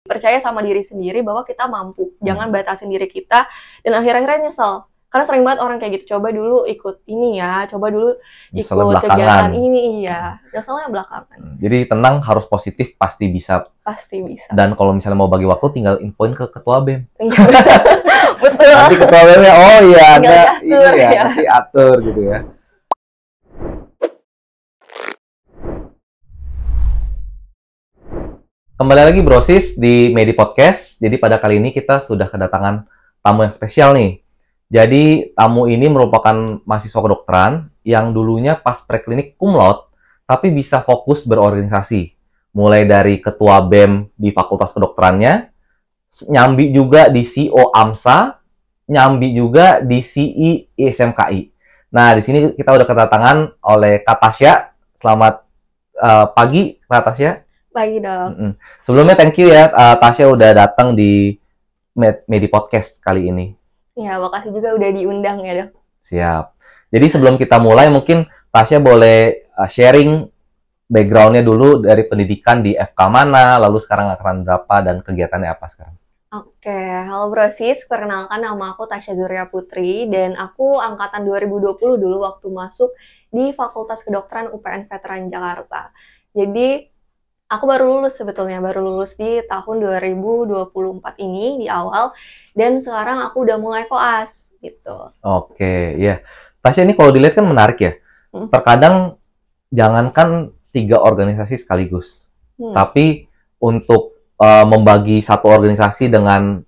percaya sama diri sendiri bahwa kita mampu, jangan batasin diri kita, dan akhir-akhirnya nyesel. Karena sering banget orang kayak gitu, coba dulu ikut ini ya, coba dulu ikut kegiatan ini, iya. Nyeselnya belakangan. Jadi tenang, harus positif, pasti bisa. Pasti bisa. Dan kalau misalnya mau bagi waktu, tinggal infoin ke ketua BEM. Betul. Nanti ketua BEM-nya, oh iya, ada ini ya, nanti atur gitu ya. Kembali lagi Brosis di Medi Podcast. Jadi pada kali ini kita sudah kedatangan tamu yang spesial nih. Jadi tamu ini merupakan mahasiswa kedokteran yang dulunya pas preklinik cum laude, tapi bisa fokus berorganisasi. Mulai dari ketua BEM di fakultas kedokterannya, nyambi juga di CEO AMSA, nyambi juga di CI ISMKI. Nah, di sini kita udah kedatangan oleh Kak Tasya. Selamat pagi, Kak Tasya. Pagi dong. Sebelumnya thank you ya, Tasya udah datang di Medi Podcast kali ini. Ya, makasih juga udah diundang ya, Dok. Siap. Jadi sebelum kita mulai, mungkin Tasya boleh sharing background-nya dulu dari pendidikan di FK mana, lalu sekarang angkatan berapa, dan kegiatannya apa sekarang. Oke, halo Brosis, perkenalkan nama aku Tasya Zuria Putri, dan aku angkatan 2020 dulu waktu masuk di Fakultas Kedokteran UPN Veteran Jakarta. Jadi, aku baru lulus sebetulnya, baru lulus di tahun 2024 ini, di awal, dan sekarang aku udah mulai koas, gitu. Oke, ya. Tasya ini kalau dilihat kan menarik ya. Terkadang, jangankan 3 organisasi sekaligus, tapi untuk membagi satu organisasi dengan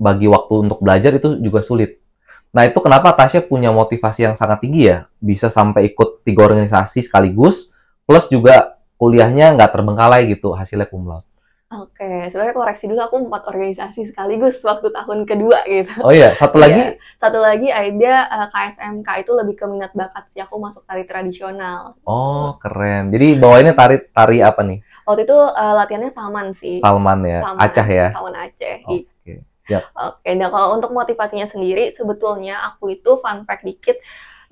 bagi waktu untuk belajar itu juga sulit. Nah, itu kenapa Tasya punya motivasi yang sangat tinggi ya, bisa sampai ikut 3 organisasi sekaligus, plus juga kuliahnya nggak terbengkalai gitu, hasilnya cum laude. Oke, sebenarnya koreksi dulu, aku 4 organisasi sekaligus waktu tahun kedua gitu. Oh iya, satu lagi? Satu lagi ada KSMK, itu lebih ke minat bakat sih, aku masuk tari tradisional. Oh, keren. Jadi bawainnya tari apa nih? Waktu itu latihannya Salman sih. Salman ya, Salman, Aceh ya? Salman Aceh. Oke, siap. Oke, nah kalau untuk motivasinya sendiri, sebetulnya aku itu fun fact dikit,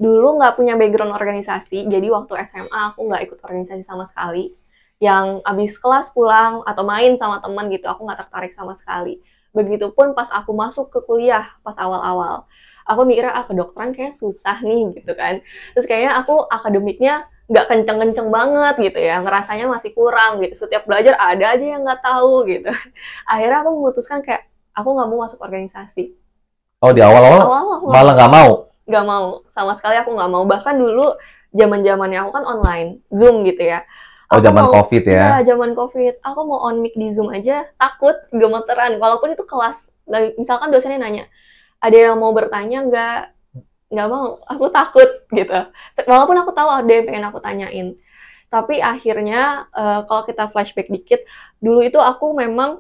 dulu nggak punya background organisasi, jadi waktu SMA aku nggak ikut organisasi sama sekali. Yang abis kelas pulang atau main sama teman gitu, aku nggak tertarik sama sekali. Begitupun pas aku masuk ke kuliah, pas awal-awal. Aku mikirnya, kedokteran kayaknya susah nih gitu kan. Terus kayaknya aku akademiknya nggak kenceng-kenceng banget gitu ya, ngerasanya masih kurang gitu. Setiap belajar ada aja yang nggak tahu gitu. Akhirnya aku memutuskan kayak, aku nggak mau masuk organisasi. Oh, di awal-awal malah nggak mau? Nggak mau, sama sekali aku nggak mau. Bahkan dulu zaman-zamannya aku kan online, Zoom gitu ya. Oh, zaman COVID ya? Iya, zaman COVID. Aku mau on mic di Zoom aja, takut, gemeteran. Walaupun itu kelas, misalkan dosennya nanya, ada yang mau bertanya nggak mau, aku takut gitu. Walaupun aku tahu ada yang pengen aku tanyain. Tapi akhirnya, kalau kita flashback dikit, dulu itu aku memang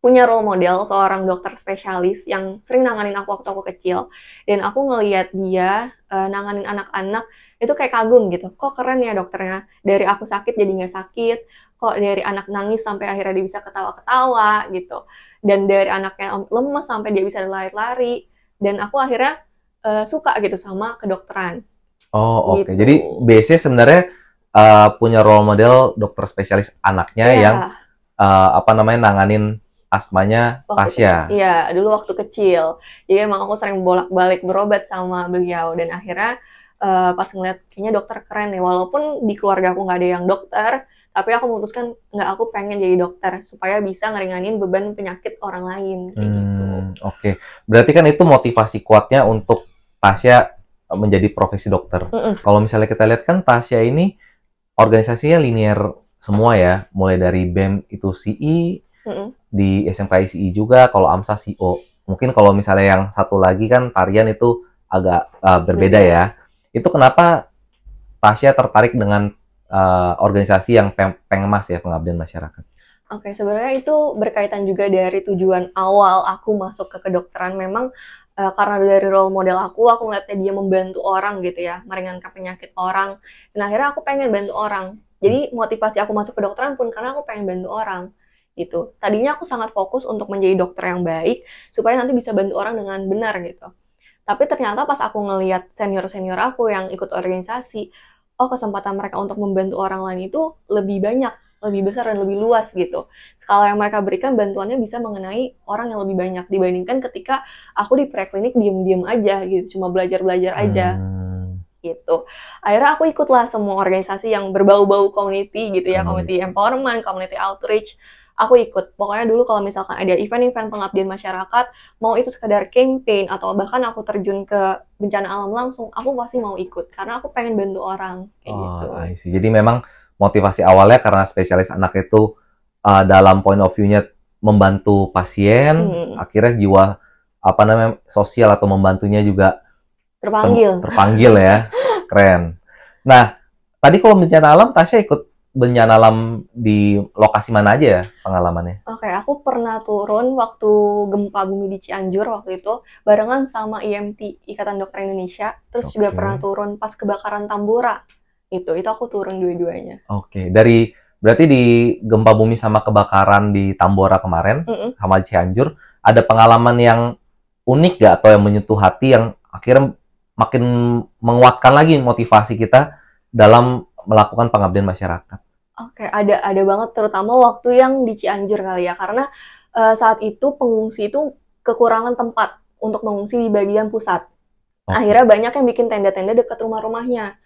punya role model seorang dokter spesialis yang sering nanganin aku waktu aku kecil. Dan aku ngelihat dia nanganin anak-anak, itu kayak kagum gitu. Kok keren ya dokternya, dari aku sakit jadi nggak sakit, kok dari anak nangis sampai akhirnya dia bisa ketawa-ketawa gitu, dan dari anaknya lemes sampai dia bisa lari-lari, dan aku akhirnya suka gitu sama kedokteran. Oh, oke. Jadi base sebenarnya punya role model dokter spesialis anaknya yang nanganin asmanya Tasya. Iya, dulu waktu kecil. Jadi emang aku sering bolak-balik berobat sama beliau, dan akhirnya pas ngeliat kayaknya dokter keren nih, walaupun di keluarga aku nggak ada yang dokter, tapi aku memutuskan aku pengen jadi dokter supaya bisa ngeringanin beban penyakit orang lain kayak gitu. Oke. Berarti kan itu motivasi kuatnya untuk Tasya menjadi profesi dokter. Kalau misalnya kita lihat kan Tasya ini organisasinya linear semua ya, mulai dari BEM itu CI, di SMKI CI juga, kalau AMSA CO. Mungkin kalau misalnya yang satu lagi kan tarian itu agak berbeda ya. Itu kenapa Tasya tertarik dengan organisasi yang Pengmas ya, pengabdian masyarakat? Oke, sebenarnya itu berkaitan juga dari tujuan awal aku masuk ke kedokteran. Memang karena dari role model aku ngeliatnya dia membantu orang gitu ya, meringankan penyakit orang. Dan akhirnya aku pengen bantu orang. Jadi motivasi aku masuk kedokteran pun karena aku pengen bantu orang gitu. Tadinya aku sangat fokus untuk menjadi dokter yang baik, supaya nanti bisa bantu orang dengan benar gitu. Tapi ternyata pas aku ngelihat senior-senior aku yang ikut organisasi, kesempatan mereka untuk membantu orang lain itu lebih banyak, lebih besar dan lebih luas gitu. Skala yang mereka berikan bantuannya bisa mengenai orang yang lebih banyak dibandingkan ketika aku di preklinik diem-diem aja gitu, cuma belajar-belajar aja gitu. Akhirnya aku ikutlah semua organisasi yang berbau-bau community gitu ya, community empowerment, community outreach. Aku ikut. Pokoknya dulu kalau misalkan ada event-event pengabdian masyarakat, mau itu sekedar campaign atau bahkan aku terjun ke bencana alam langsung, aku pasti mau ikut karena aku pengen bantu orang kayak gitu. I see. Jadi memang motivasi awalnya karena spesialis anak itu dalam point of view-nya membantu pasien, akhirnya jiwa sosial atau membantunya juga terpanggil ya. Keren. Nah, tadi kalau bencana alam, Tasya ikut bencana alam di lokasi mana aja ya pengalamannya? Oke, aku pernah turun waktu gempa bumi di Cianjur waktu itu barengan sama IMT, Ikatan Dokter Indonesia. Terus juga pernah turun pas kebakaran Tambora. Itu aku turun dua-duanya. Berarti di gempa bumi sama kebakaran di Tambora kemarin, sama Cianjur, ada pengalaman yang unik gak atau yang menyentuh hati yang akhirnya makin menguatkan lagi motivasi kita dalam melakukan pengabdian masyarakat? Oke, ada banget, terutama waktu yang di Cianjur kali ya, karena saat itu pengungsi itu kekurangan tempat untuk mengungsi di bagian pusat. Akhirnya banyak yang bikin tenda-tenda dekat rumah-rumahnya.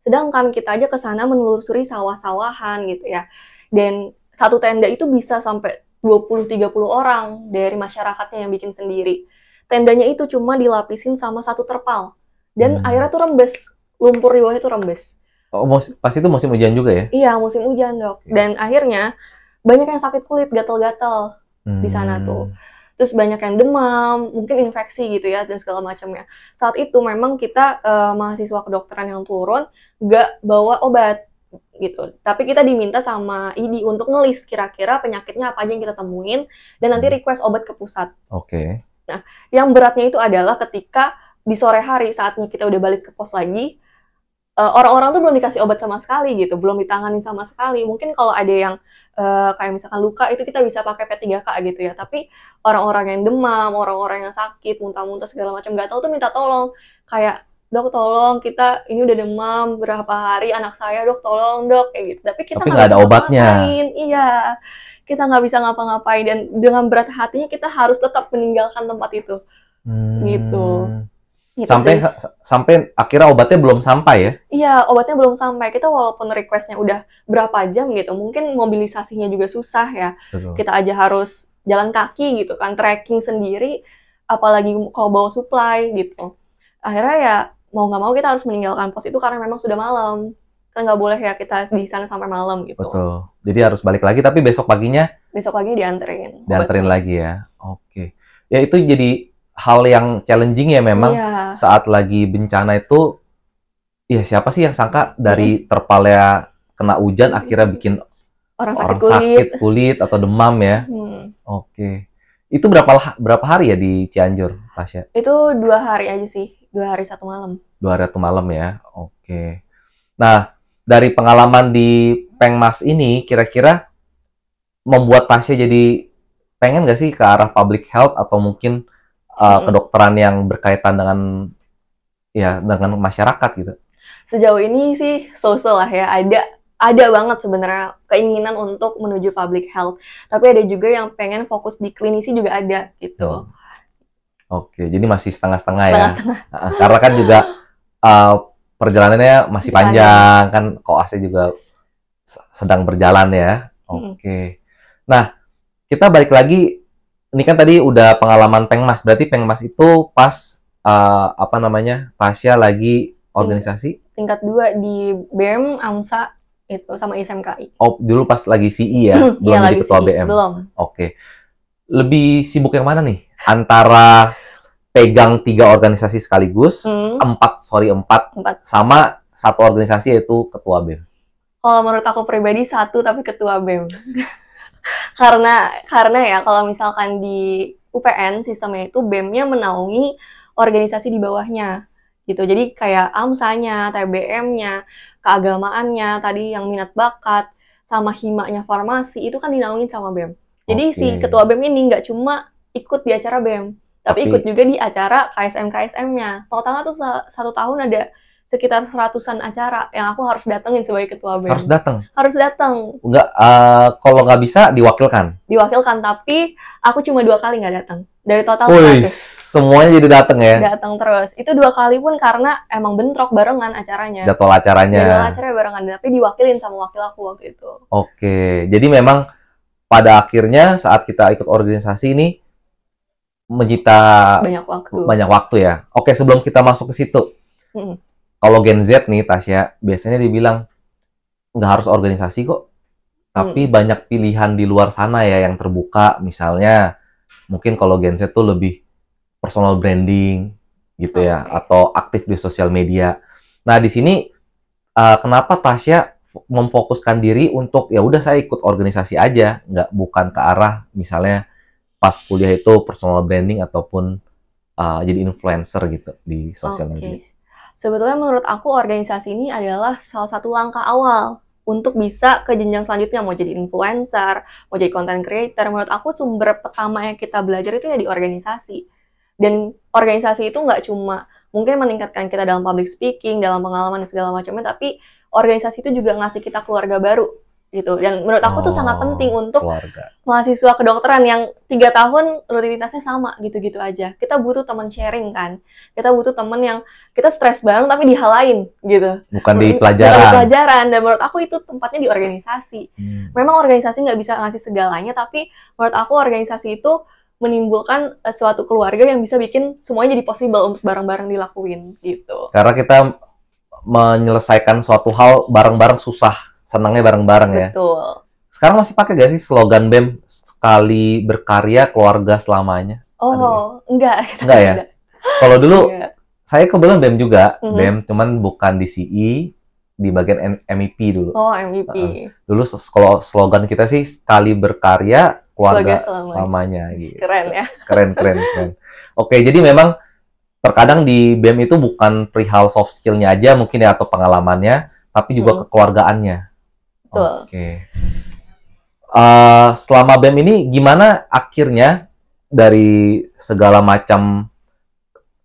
Sedangkan kita aja ke sana menelusuri sawah-sawahan gitu ya. Dan satu tenda itu bisa sampai 20-30 orang dari masyarakatnya yang bikin sendiri. Tendanya itu cuma dilapisin sama satu terpal. Dan akhirnya tuh rembes, lumpur di bawah itu rembes. Pas itu musim hujan juga ya? Iya, musim hujan, Dok. Dan akhirnya banyak yang sakit kulit, gatal-gatal di sana tuh. Terus banyak yang demam, mungkin infeksi gitu ya, dan segala macamnya. Saat itu memang kita mahasiswa kedokteran yang turun nggak bawa obat gitu. Tapi kita diminta sama ID untuk ngelis kira-kira penyakitnya apa aja yang kita temuin, dan nanti request obat ke pusat. Nah, yang beratnya itu adalah ketika di sore hari saatnya kita udah balik ke pos lagi, orang-orang tuh belum dikasih obat sama sekali gitu, belum ditanganin sama sekali. Mungkin kalau ada yang kayak misalkan luka itu kita bisa pakai P3K gitu ya. Tapi orang-orang yang demam, orang-orang yang sakit, muntah-muntah segala macam nggak tahu tuh minta tolong. Kayak, "Dok, tolong, kita ini udah demam berapa hari, anak saya, Dok, tolong, Dok," kayak gitu. Tapi kita nggak ada obatnya. Iya, kita nggak bisa ngapa-ngapain, dan dengan berat hatinya kita harus tetap meninggalkan tempat itu. Gitu. Sampai akhirnya obatnya belum sampai ya? Iya, obatnya belum sampai. Kita walaupun requestnya udah berapa jam gitu, mungkin mobilisasinya juga susah ya. Betul. Kita aja harus jalan kaki gitu kan, trekking sendiri, apalagi kalau bawa supply gitu. Akhirnya ya mau nggak mau kita harus meninggalkan pos itu karena memang sudah malam. Kan nggak boleh ya kita di sana sampai malam gitu. Betul. Jadi harus balik lagi, tapi besok paginya dianterin. Dianterin lagi ya. Oke. Ya itu jadi hal yang challenging ya memang saat lagi bencana itu. Ya siapa sih yang sangka dari terpalnya kena hujan akhirnya bikin orang sakit kulit atau demam ya. Oke. Itu berapa hari ya di Cianjur, Tasya? Itu 2 hari aja sih. 2 hari 1 malam. 2 hari 1 malam ya. Oke. Nah, dari pengalaman di Pengmas ini kira-kira membuat Tasya jadi pengen nggak sih ke arah public health atau mungkin kedokteran yang berkaitan dengan masyarakat gitu? Sejauh ini sih so-so lah ya, ada banget sebenarnya keinginan untuk menuju public health, tapi ada juga yang pengen fokus di klinisi juga ada gitu. Oke, jadi masih setengah-setengah ya. Karena kan juga perjalanannya masih panjang kan, koasnya juga sedang berjalan ya. Oke. Nah, kita balik lagi. Ini kan tadi udah pengalaman Pengmas, berarti Pengmas itu pas Tasya lagi organisasi? Tingkat 2 di BEM, AMSA, itu sama SMKI. Oh, dulu pas lagi CI ya? Belum jadi ketua BM? Belum. Oke. Lebih sibuk yang mana nih? Antara pegang 3 organisasi sekaligus, 4, sama 1 organisasi yaitu ketua BEM? Kalau menurut aku pribadi 1 tapi ketua BEM. Karena ya kalau misalkan di UPN sistemnya itu BEM-nya menaungi organisasi di bawahnya gitu. Jadi kayak AMSA-nya, TBM-nya, keagamaannya, tadi yang minat bakat, sama himanya farmasi itu kan dinaungin sama BEM. Jadi si ketua BEM ini nggak cuma ikut di acara BEM, tapi ikut juga di acara KSM-KSM-nya. Totalnya tuh 1 tahun ada sekitar 100-an acara yang aku harus datengin sebagai ketua BEM. Harus datang. Harus datang. Enggak, kalau nggak bisa diwakilkan. Diwakilkan, tapi aku cuma 2 kali nggak datang. Dari total Wih, 100. semuanya jadi datang ya? Datang terus. Itu 2 kali pun karena emang bentrok barengan acaranya. Jadwal acaranya. Jadwal acaranya barengan, tapi diwakilin sama wakil aku waktu itu. Oke, jadi memang pada akhirnya saat kita ikut organisasi ini menyita Banyak waktu ya. Oke, sebelum kita masuk ke situ, kalau Gen Z nih Tasya, biasanya dibilang nggak harus organisasi kok, tapi banyak pilihan di luar sana ya yang terbuka. Misalnya, mungkin kalau Gen Z tuh lebih personal branding gitu ya, atau aktif di sosial media. Nah, di sini kenapa Tasya memfokuskan diri untuk ya udah saya ikut organisasi aja, bukan ke arah misalnya pas kuliah itu personal branding ataupun jadi influencer gitu di sosial media. Sebetulnya menurut aku organisasi ini adalah salah satu langkah awal untuk bisa ke jenjang selanjutnya, mau jadi influencer, mau jadi content creator. Menurut aku sumber pertama yang kita belajar itu ya di organisasi. Dan organisasi itu nggak cuma mungkin meningkatkan kita dalam public speaking, dalam pengalaman dan segala macamnya, tapi organisasi itu juga ngasih kita keluarga baru gitu. Dan menurut aku tuh sangat penting untuk mahasiswa kedokteran yang 3 tahun rutinitasnya sama gitu-gitu aja. Kita butuh teman sharing kan. Kita butuh teman yang kita stres bareng tapi di hal lain gitu. Bukan di pelajaran. Bukan di pelajaran. Dan menurut aku itu tempatnya di organisasi. Memang organisasi nggak bisa ngasih segalanya, tapi menurut aku organisasi itu menimbulkan suatu keluarga yang bisa bikin semuanya jadi possible untuk bareng-bareng dilakuin gitu. Karena kita menyelesaikan suatu hal bareng-bareng susah, senangnya bareng-bareng ya. Betul. Sekarang masih pakai gak sih slogan BEM, sekali berkarya keluarga selamanya? Oh, enggak. Enggak ya? Kalau dulu saya kebetulan BEM juga, BEM cuman bukan di CI, di bagian MEP dulu. Oh, MEP. Dulu kalau slogan kita sih sekali berkarya keluarga selamanya gitu. Keren ya. Keren. Oke, jadi memang terkadang di BEM itu bukan perihal soft skill-nya aja mungkin ya atau pengalamannya, tapi juga kekeluargaannya. Betul. Oke. Selama BEM ini gimana akhirnya dari segala macam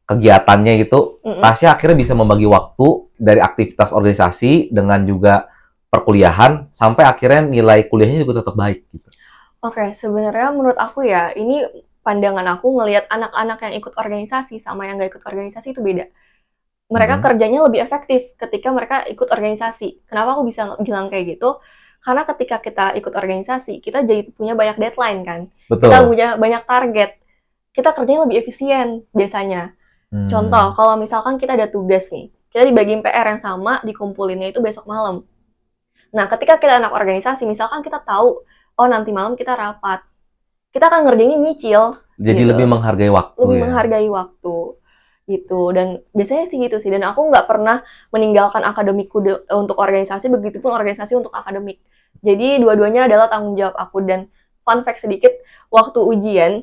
kegiatannya gitu, Tasya akhirnya bisa membagi waktu dari aktivitas organisasi dengan juga perkuliahan sampai akhirnya nilai kuliahnya juga tetap baik gitu. Oke, sebenarnya menurut aku ya, ini pandangan aku ngelihat anak-anak yang ikut organisasi sama yang nggak ikut organisasi itu beda. Mereka kerjanya lebih efektif ketika mereka ikut organisasi. Kenapa aku bisa bilang kayak gitu? Karena ketika kita ikut organisasi, kita jadi punya banyak deadline kan. Betul. Kita punya banyak target. Kita kerjanya lebih efisien biasanya. Contoh, kalau misalkan kita ada tugas nih, kita dibagiin PR yang sama, dikumpulinnya itu besok malam. Nah, ketika kita anak organisasi, misalkan kita tahu, oh nanti malam kita rapat. Kita akan ngerjainnya nyicil. Jadi gitu. lebih menghargai waktu. Lebih menghargai waktu. Gitu. Dan biasanya sih gitu sih. Dan aku nggak pernah meninggalkan akademikku untuk organisasi, begitupun organisasi untuk akademik. Jadi dua-duanya adalah tanggung jawab aku. Dan fun fact sedikit, waktu ujian,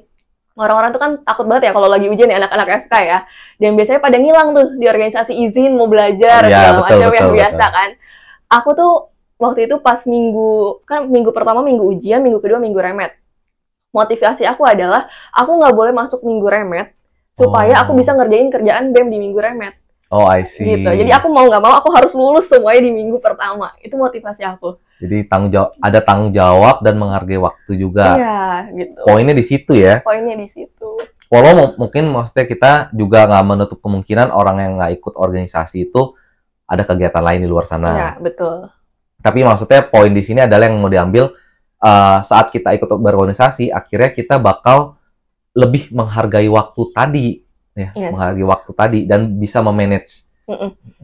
orang-orang tuh kan takut banget ya kalau lagi ujian ya anak-anak FK ya. Dan biasanya pada ngilang tuh di organisasi izin mau belajar segala macam yang biasa kan. Aku tuh waktu itu pas minggu pertama minggu ujian, minggu kedua minggu remet. Motivasi aku adalah aku nggak boleh masuk minggu remet supaya aku bisa ngerjain kerjaan BEM di minggu remet. Oh, I see. Gitu. Jadi aku mau nggak mau aku harus lulus semuanya di minggu pertama. Itu motivasi aku. Jadi ada tanggung jawab dan menghargai waktu juga. Iya, gitu. Poinnya di situ ya. Poinnya di situ. Walau mungkin maksudnya kita juga nggak menutup kemungkinan orang yang nggak ikut organisasi itu ada kegiatan lain di luar sana. Iya, betul. Tapi maksudnya poin di sini adalah yang mau diambil saat kita ikut berorganisasi, akhirnya kita bakal lebih menghargai waktu tadi, ya, menghargai waktu tadi dan bisa memanage.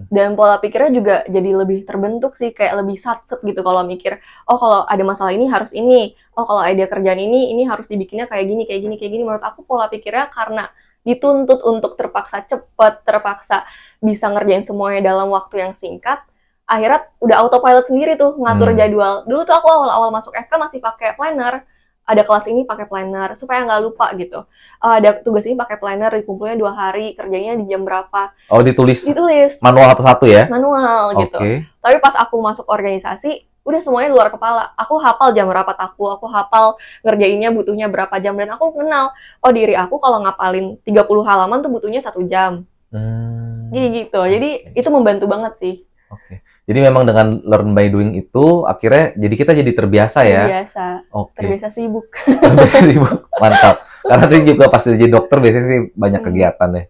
Dan pola pikirnya juga jadi lebih terbentuk sih, kayak lebih satset gitu kalau mikir, oh kalau ada masalah ini harus ini, oh kalau ada kerjaan ini harus dibikinnya kayak gini. Menurut aku pola pikirnya karena dituntut untuk terpaksa cepat, terpaksa bisa ngerjain semuanya dalam waktu yang singkat, akhirnya udah autopilot sendiri tuh ngatur jadwal. Dulu tuh aku awal-awal masuk FK masih pakai planner. Ada kelas ini pakai planner supaya nggak lupa gitu. Ada tugas ini pakai planner, dikumpulnya 2 hari, kerjanya di jam berapa. Oh, ditulis. Manual satu-satu ya? Manual gitu. Tapi pas aku masuk organisasi, udah semuanya luar kepala. Aku hafal jam rapat aku hafal ngerjainnya butuhnya berapa jam, dan aku kenal, oh diri aku kalau ngapalin 30 halaman tuh butuhnya 1 jam. Jadi gitu. Jadi itu membantu banget sih. Oke. Jadi memang dengan learn by doing itu akhirnya jadi kita jadi terbiasa ya. Terbiasa. Oke. Terbiasa sibuk. Terbiasa sibuk. Mantap. Karena tadi juga pasti jadi dokter biasanya sih banyak kegiatan ya.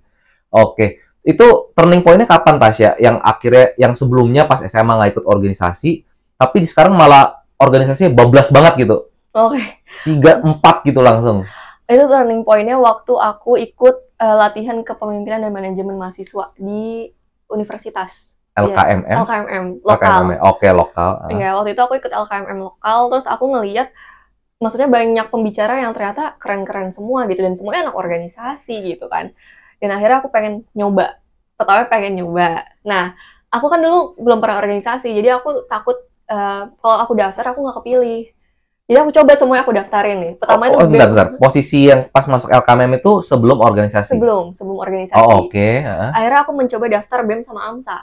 Oke. Itu turning point-nya kapan, Tasya? Yang akhirnya yang sebelumnya pas SMA nggak ikut organisasi, tapi sekarang malah organisasinya bablas banget gitu. Oke. 3, 4 gitu langsung. Itu turning point-nya waktu aku ikut latihan kepemimpinan dan manajemen mahasiswa di universitas. LKMM? Ya, LKMM, lokal. LKMM. Oke, lokal. Ya, waktu itu aku ikut LKMM lokal, terus aku ngeliat, maksudnya banyak pembicara yang ternyata keren-keren semua gitu, dan semuanya anak organisasi gitu kan. Dan akhirnya aku pengen nyoba. Pertama pengen nyoba. Nah, aku kan dulu belum pernah organisasi, jadi aku takut kalau aku daftar aku nggak kepilih. Jadi aku coba semuanya aku daftarin nih. Pertama itu bentar. Posisi yang pas masuk LKMM itu sebelum organisasi? Sebelum organisasi. Oh, oke. Akhirnya aku mencoba daftar BEM sama AMSA.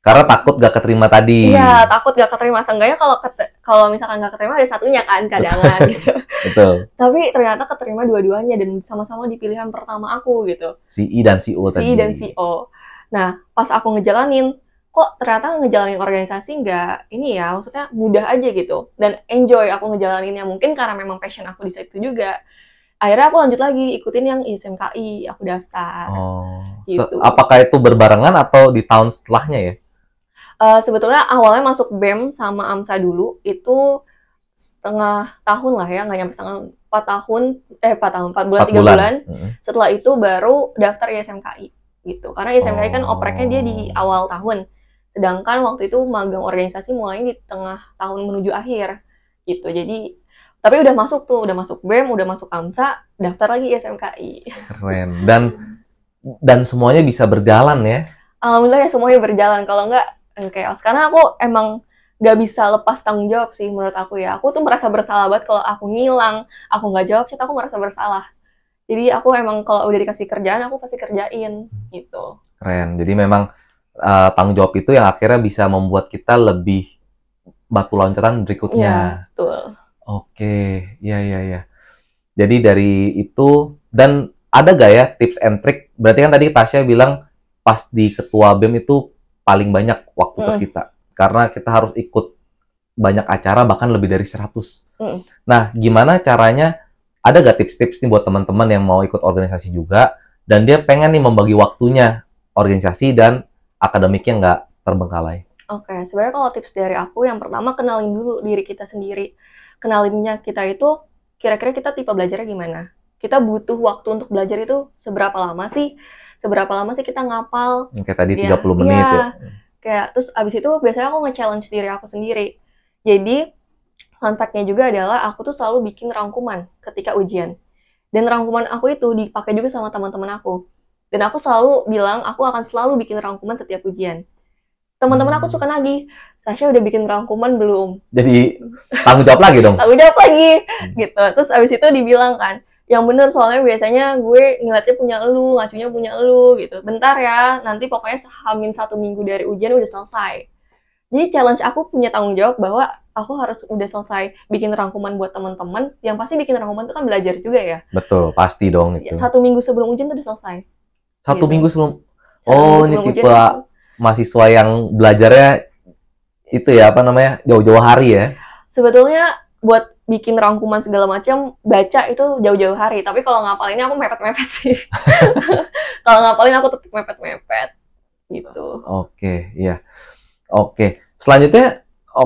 Karena takut gak keterima tadi. Iya, takut gak keterima. Seenggaknya kalau misalkan gak keterima ada satunya kan, cadangan gitu. Betul. Tapi ternyata keterima dua-duanya dan sama-sama di pilihan pertama aku gitu. Si I dan si O tadi. Si I dan si O. Nah, pas aku ngejalanin, kok ternyata ngejalanin organisasi nggak ini ya, maksudnya mudah aja gitu. Dan enjoy aku ngejalaninnya. Mungkin karena memang passion aku di situ juga. Akhirnya aku lanjut lagi, ikutin yang ISMKI, aku daftar. Gitu. Apakah itu berbarengan atau di tahun setelahnya ya? Sebetulnya awalnya masuk BEM sama AMSA dulu, itu setengah tahun lah ya, nggak nyampe setengah, 4 bulan, 3 bulan. Setelah itu baru daftar ISMKI. Gitu. Karena ISMKI kan opreknya dia di awal tahun. Sedangkan waktu itu magang organisasi mulainya di tengah tahun menuju akhir. Gitu. Jadi, tapi udah masuk BEM, udah masuk AMSA, daftar lagi ISMKI. Keren. Dan semuanya bisa berjalan ya? Alhamdulillah ya semuanya berjalan. Kalau nggak, chaos. Karena aku emang nggak bisa lepas tanggung jawab sih menurut aku ya. Aku tuh merasa bersalah banget kalau aku ngilang, aku nggak jawab chat, aku merasa bersalah. Jadi aku emang kalau udah dikasih kerjaan, aku pasti kerjain gitu. Keren. Jadi memang tanggung jawab itu yang akhirnya bisa membuat kita lebih batu loncatan berikutnya. Iya, betul. Oke, ya. Jadi dari itu, dan ada gak ya tips and trick? Berarti kan tadi Tasya bilang pas di ketua BEM itu paling banyak waktu tersita. Karena kita harus ikut banyak acara, bahkan lebih dari 100. Nah, gimana caranya, ada gak tips-tips nih buat teman-teman yang mau ikut organisasi juga, dan dia pengen nih membagi waktunya organisasi dan akademiknya nggak terbengkalai? Oke, sebenarnya kalau tips dari aku, yang pertama kenalin dulu diri kita sendiri. Kenalinnya kita itu, kira-kira kita tipe belajarnya gimana? Kita butuh waktu untuk belajar itu seberapa lama sih? Seberapa lama sih kita ngapal? Kayak tadi 30 menit ya. Kayak, terus abis itu biasanya aku nge-challenge diri aku sendiri. Jadi, fun fact-nya juga adalah aku tuh selalu bikin rangkuman ketika ujian. Dan rangkuman aku itu dipakai juga sama teman-teman aku. Dan aku selalu bilang, aku akan selalu bikin rangkuman setiap ujian. Teman-teman aku suka nagih, Tasya udah bikin rangkuman belum? Jadi, tanggung jawab lagi dong? Tanggung jawab lagi, gitu. Terus abis itu dibilang kan, yang bener soalnya biasanya gue ngeliatnya punya elu, ngacunya punya elu gitu. Bentar ya, nanti pokoknya hamin 1 minggu dari ujian udah selesai. Jadi challenge aku punya tanggung jawab bahwa aku harus udah selesai bikin rangkuman buat teman-teman. Yang pasti bikin rangkuman itu kan belajar juga ya. Betul, pasti dong itu. 1 minggu sebelum ujian tuh udah selesai. 1 minggu sebelum? Oh, ini tipe mahasiswa yang belajarnya itu ya, apa namanya, jauh-jauh hari ya? Sebetulnya buat bikin rangkuman segala macam, baca itu jauh-jauh hari. Tapi kalau ngapalinnya aku mepet-mepet sih. Kalau ngapalin aku tetap mepet-mepet. Gitu. Oke, iya. Oke. Selanjutnya,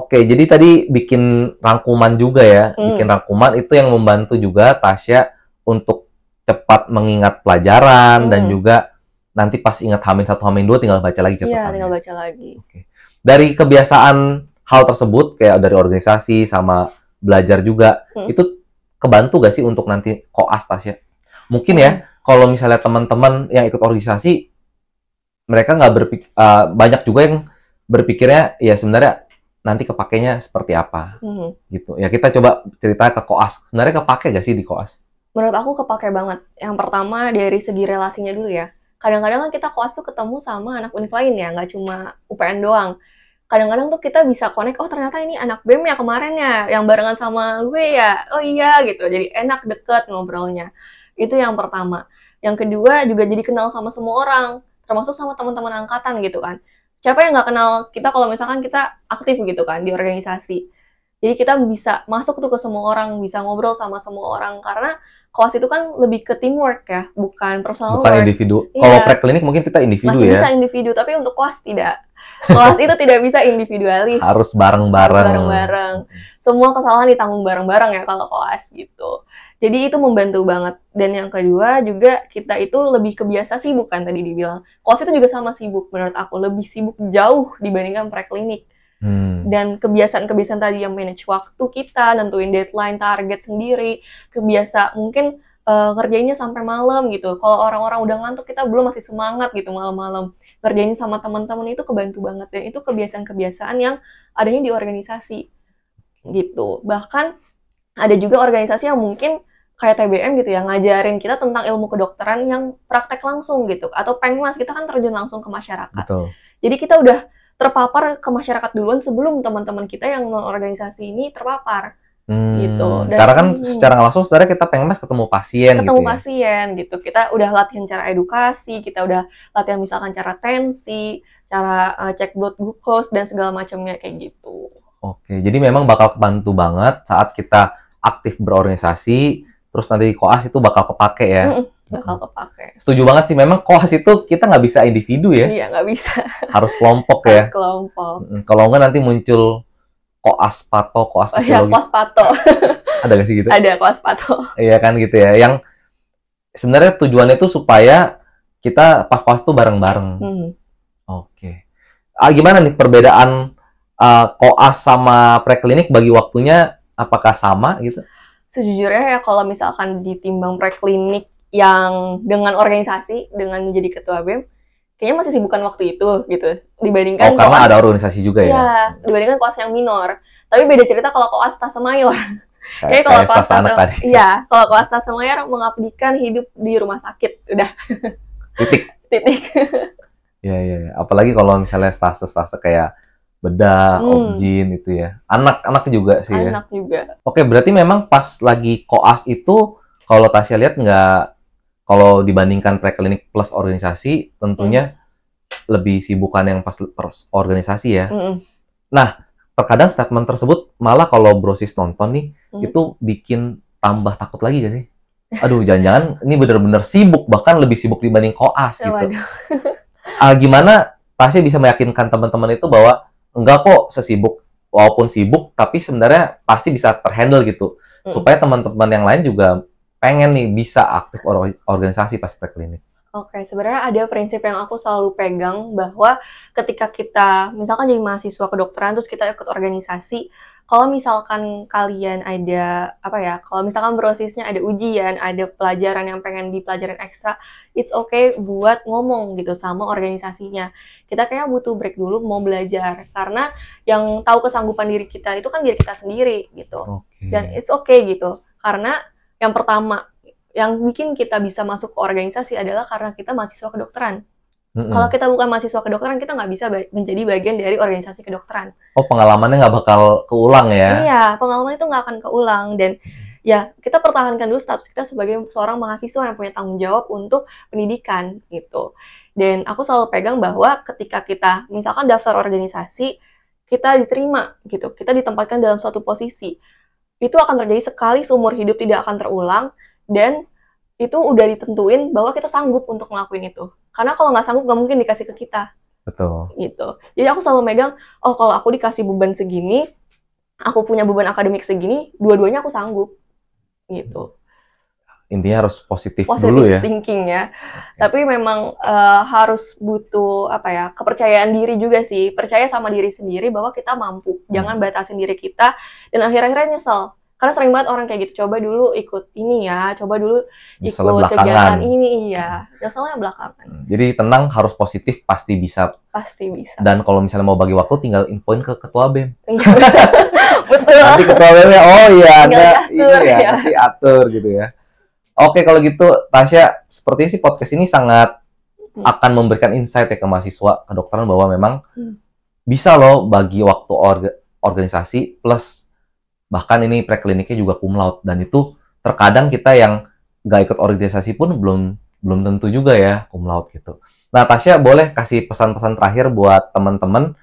jadi tadi bikin rangkuman juga ya. Bikin rangkuman itu yang membantu juga Tasya untuk cepat mengingat pelajaran dan juga nanti pas ingat H-1, H-2 tinggal baca lagi cepat. Iya, tinggal baca lagi. Oke. Dari kebiasaan hal tersebut, kayak dari organisasi sama belajar juga, itu kebantu gak sih untuk nanti koas Tasya? Mungkin ya, kalau misalnya teman-teman yang ikut organisasi, mereka nggak banyak juga yang berpikirnya, ya sebenarnya nanti kepakainya seperti apa, gitu. Ya kita coba cerita ke koas, sebenarnya kepake gak sih di koas? Menurut aku kepake banget. Yang pertama dari segi relasinya dulu ya. Kadang-kadang kan kita koas tuh ketemu sama anak univ lain ya, nggak cuma UPN doang. Kadang-kadang tuh kita bisa connect, oh ternyata ini anak BEM ya kemarin ya, yang barengan sama gue ya, oh iya gitu, jadi enak deket ngobrolnya. Itu yang pertama. Yang kedua juga jadi kenal sama semua orang. termasuk sama teman-teman angkatan gitu kan. Siapa yang nggak kenal kita kalau misalkan kita aktif gitu kan di organisasi. Jadi kita bisa masuk tuh ke semua orang, bisa ngobrol sama semua orang, karena koas itu kan lebih ke teamwork ya, bukan personal Bukan work. individu. Iya. Kalau preklinik mungkin kita individu Masih ya. bisa individu, tapi untuk koas tidak. Koas itu tidak bisa individualis. Harus bareng-bareng. Bareng-bareng. Semua kesalahan ditanggung bareng-bareng ya kalau koas gitu. Jadi itu membantu banget. Dan yang kedua juga kita itu lebih kebiasa sibuk kan tadi dibilang. Koas itu juga sama sibuk menurut aku. Lebih sibuk jauh dibandingkan preklinik. Dan kebiasaan-kebiasaan tadi yang manage waktu kita, nentuin deadline, target sendiri, kebiasa mungkin ngerjainnya sampai malam gitu. Kalau orang-orang udah ngantuk, kita belum masih semangat gitu malam-malam. Ngerjainnya sama teman-teman itu kebantu banget. Dan itu kebiasaan-kebiasaan yang adanya di organisasi gitu. Bahkan ada juga organisasi yang mungkin kayak TBM gitu ya, ngajarin kita tentang ilmu kedokteran yang praktek langsung gitu. Atau Pengmas, kita kan terjun langsung ke masyarakat. Betul. Jadi kita udah terpapar ke masyarakat duluan sebelum teman-teman kita yang non-organisasi ini terpapar. Gitu. Dan, karena kan secara langsung sebenarnya kita Pengmas ketemu pasien ketemu gitu pasien gitu. Kita udah latihan cara edukasi, kita udah latihan misalkan cara tensi, cara cek blood glucose dan segala macamnya kayak gitu. Oke, jadi memang bakal kebantu banget saat kita aktif berorganisasi, terus nanti koas itu bakal kepake ya. Bakal kepake. Setuju banget sih, memang koas itu kita nggak bisa individu ya. Iya, nggak bisa. Harus kelompok ya. Harus kelompok. Kalau nggak nanti muncul koas pato, koas fisiologis. Oh iya, koas pato. Ada nggak sih gitu? Ada koas pato. Iya kan gitu ya. Yang sebenarnya tujuannya itu supaya kita pas koas itu bareng-bareng. Oke. Gimana nih perbedaan koas sama preklinik bagi waktunya, apakah sama gitu? Sejujurnya ya kalau misalkan ditimbang preklinik yang dengan organisasi, dengan menjadi ketua BEM, kayaknya masih sibukan waktu itu gitu. Dibandingkan karena koas, ada organisasi juga ya? Iya, dibandingkan koas yang minor. Tapi beda cerita kalau koas tase mayor. Kayak kalau koas tase anak tadi. Iya, kalau koas tase mayor mengabdikan hidup di rumah sakit. Udah. Titik. Iya. Apalagi kalau misalnya stase kayak bedah, objin itu ya. Anak juga sih ya. Anak juga. Oke, berarti memang pas lagi koas itu, kalau Tasya lihat kalau dibandingkan preklinik plus organisasi, tentunya lebih sibukan yang pas organisasi ya. Nah, terkadang statement tersebut malah kalau brosis nonton nih, itu bikin tambah takut lagi gak sih? Aduh, jangan-jangan ini benar-benar sibuk, bahkan lebih sibuk dibanding koas gitu. Gimana Tasya bisa meyakinkan teman-teman itu bahwa enggak kok sesibuk, walaupun sibuk, tapi sebenarnya pasti bisa terhandle gitu. Supaya teman-teman yang lain juga pengen nih bisa aktif organisasi pas preklinik. Oke, sebenarnya ada prinsip yang aku selalu pegang bahwa ketika kita misalkan jadi mahasiswa kedokteran terus kita ikut organisasi, kalau misalkan kalian ada kalau misalkan brosisnya ada ujian, ada pelajaran yang pengen dipelajarin ekstra, it's okay buat ngomong gitu sama organisasinya. Kita kayaknya butuh break dulu mau belajar, karena yang tahu kesanggupan diri kita itu kan diri kita sendiri gitu. Dan it's okay gitu, karena yang pertama, yang bikin kita bisa masuk ke organisasi adalah karena kita mahasiswa kedokteran. Kalau kita bukan mahasiswa kedokteran, kita nggak bisa menjadi bagian dari organisasi kedokteran. Oh, pengalamannya nggak bakal keulang ya? Iya, pengalaman itu nggak akan keulang. Dan ya, kita pertahankan dulu status kita sebagai seorang mahasiswa yang punya tanggung jawab untuk pendidikan, gitu. Dan aku selalu pegang bahwa ketika kita, misalkan daftar organisasi, kita diterima, gitu. Kita ditempatkan dalam suatu posisi. Itu akan terjadi sekali seumur hidup, tidak akan terulang, dan itu udah ditentuin bahwa kita sanggup untuk ngelakuin itu. Karena kalau nggak sanggup, nggak mungkin dikasih ke kita. Betul. Gitu. Jadi aku selalu megang, kalau aku dikasih beban segini, aku punya beban akademik segini, dua-duanya aku sanggup. Gitu. Intinya harus positif dulu ya. Thinking ya. Tapi memang harus butuh kepercayaan diri juga sih. Percaya sama diri sendiri bahwa kita mampu. Jangan batasin diri kita dan akhir-akhirnya nyesel. Karena sering banget orang kayak gitu, coba dulu ikut ini ya, coba dulu ikut kegiatan ini, iya. Nyeselnya belakangan. Jadi tenang, harus positif, pasti bisa. Pasti bisa. Dan kalau misalnya mau bagi waktu, tinggal infoin ke ketua BEM. Betul. Nanti ketua BEM-nya, oh iya, nanti atur gitu ya. Oke, kalau gitu, Tasya, sepertinya sih podcast ini sangat akan memberikan insight ya ke mahasiswa kedokteran bahwa memang bisa loh bagi waktu organisasi plus bahkan ini prekliniknya juga cum laude, dan itu terkadang kita yang nggak ikut organisasi pun belum tentu juga ya cum laude gitu. Nah, Tasya boleh kasih pesan-pesan terakhir buat teman-teman,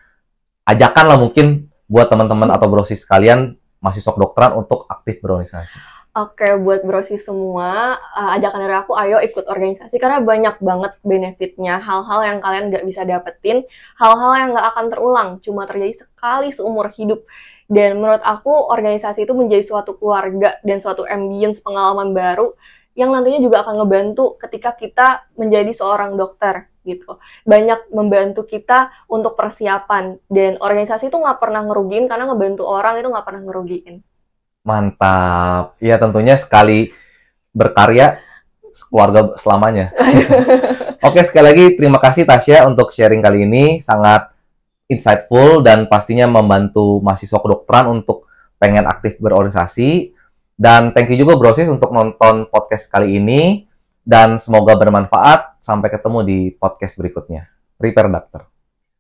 ajakan lah mungkin buat teman-teman atau brosis sekalian mahasiswa kedokteran untuk aktif berorganisasi. Oke, buat brosis semua, ajakan dari aku, ayo ikut organisasi, karena banyak banget benefitnya, hal-hal yang kalian nggak bisa dapetin, hal-hal yang nggak akan terulang, cuma terjadi sekali seumur hidup. Dan menurut aku, organisasi itu menjadi suatu keluarga dan suatu ambience pengalaman baru, yang nantinya juga akan ngebantu ketika kita menjadi seorang dokter, gitu. Banyak membantu kita untuk persiapan, dan organisasi itu nggak pernah ngerugiin, karena ngebantu orang itu nggak pernah ngerugiin. Mantap. Ya tentunya sekali berkarya keluarga selamanya. Oke, sekali lagi terima kasih Tasya untuk sharing kali ini. Sangat insightful dan pastinya membantu mahasiswa kedokteran untuk pengen aktif berorganisasi. Dan thank you juga Brosis untuk nonton podcast kali ini. Dan semoga bermanfaat. Sampai ketemu di podcast berikutnya. Prepare Doctor.